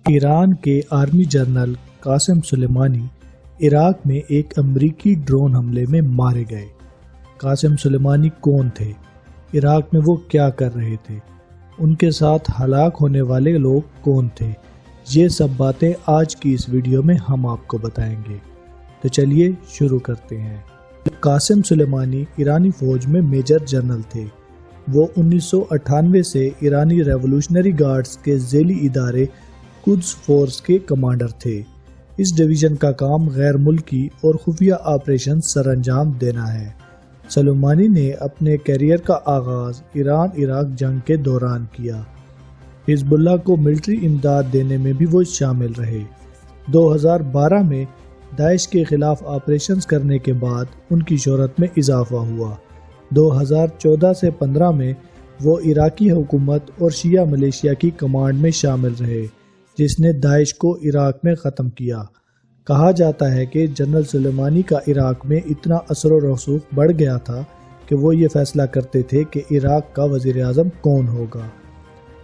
ایران کے army general Qasim سلیمانی عراق میں ایک امریکی ڈرون حملے میں مارے گئے۔ قاسم سلیمانی کون تھے؟ عراق میں وہ کیا کر رہے تھے؟ ان کے ساتھ ہلاک ہونے والے لوگ کون تھے؟ یہ سب باتیں آج کی اس ویڈیو میں ہم آپ کو بتائیں گے، تو چلیے شروع کرتے ہیں۔ قاسم سلیمانی ایرانی فوج میں میجر جنرل تھے۔ وہ 1998 سے ایرانی ریولوشنری گارڈز کے ذیلی ادارے قدس فورس کے کمانڈر تھے۔ اس ڈویژن کا کام غیر ملکی اور خفیہ آپریشن سر انجام دینا ہے۔ سلیمانی نے اپنے کیریئر کا آغاز ایران عراق جنگ کے دوران کیا۔ حزب اللہ کو ملٹری امداد دینے میں بھی وہ شامل رہے۔ 2012 میں داعش کے خلاف آپریشنز کرنے کے بعد ان کی شہرت میں اضافہ ہوا۔ 2014 سے 15 میں وہ عراقی حکومت اور شیعہ ملیشیا کی کمانڈ میں شامل رہے، جس نے داعش کو عراق میں ختم کیا۔ کہا جاتا ہے کہ جنرل سلیمانی کا عراق میں اتنا اثر و رسوخ بڑھ گیا تھا کہ وہ یہ فیصلہ کرتے تھے کہ عراق کا وزیر اعظم کون ہوگا۔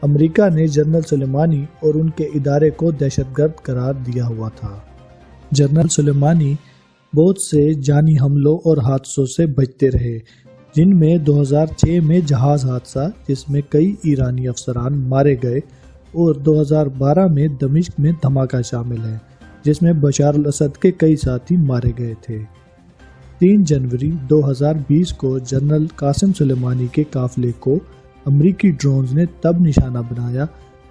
امریکہ نے جنرل سلیمانی اور ان کے ادارے کو دہشت گرد قرار دیا ہوا تھا۔ جنرل سلیمانی بہت سے جانی حملوں اور حادثوں سے بچتے رہے، جن میں 2006 میں جہاز حادثہ جس میں کئی ایرانی افسران مارے گئے اور 2012 میں دمشق میں دھماکہ شامل ہے، جس میں بشار الاسد کے کئی ساتھی مارے گئے تھے۔ 3 جنوری 2020 کو جنرل قاسم سلیمانی کے قافلے کو امریکی ڈرونز نے تب نشانہ بنایا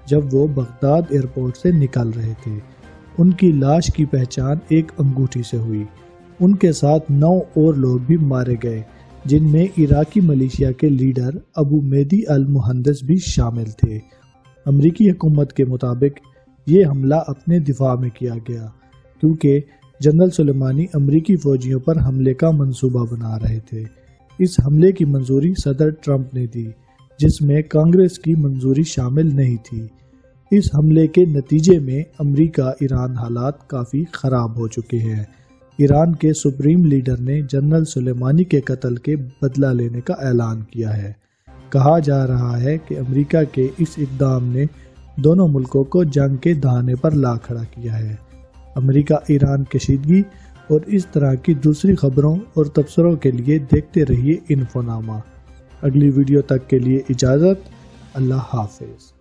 جب وہ بغداد ایئرپورٹ سے نکل رہے تھے۔ ان کی لاش کی پہچان ایک انگوٹھی سے ہوئی۔ ان کے ساتھ 9 اور لوگ بھی مارے گئے، جن میں عراقی ملیشیا کے لیڈر ابو مہدی المہندس بھی شامل تھے۔ امریکی حکومت کے مطابق یہ حملہ اپنے دفاع میں کیا گیا، کیونکہ جنرل سلیمانی امریکی فوجیوں پر حملے کا منصوبہ بنا رہے تھے۔ اس حملے کی منظوری صدر ٹرمپ نے دی، جس میں کانگریس کی منظوری شامل نہیں تھی۔ اس حملے کے نتیجے میں امریکہ ایران حالات کافی خراب ہو چکے ہیں۔ ایران کے سپریم لیڈر نے جنرل سلیمانی کے قتل کے بدلہ لینے کا اعلان کیا ہے۔ کہا جا رہا ہے کہ امریکہ کے اس اقدام نے دونوں ملکوں کو جنگ کے دہانے پر لا کھڑا کیا ہے۔ امریکہ ایران کشیدگی اور اس طرح کی دوسری خبروں اور تبصروں کے لیے دیکھتے رہیے انفو نامہ۔ اگلی ویڈیو تک کے لیے اجازت۔ اللہ حافظ۔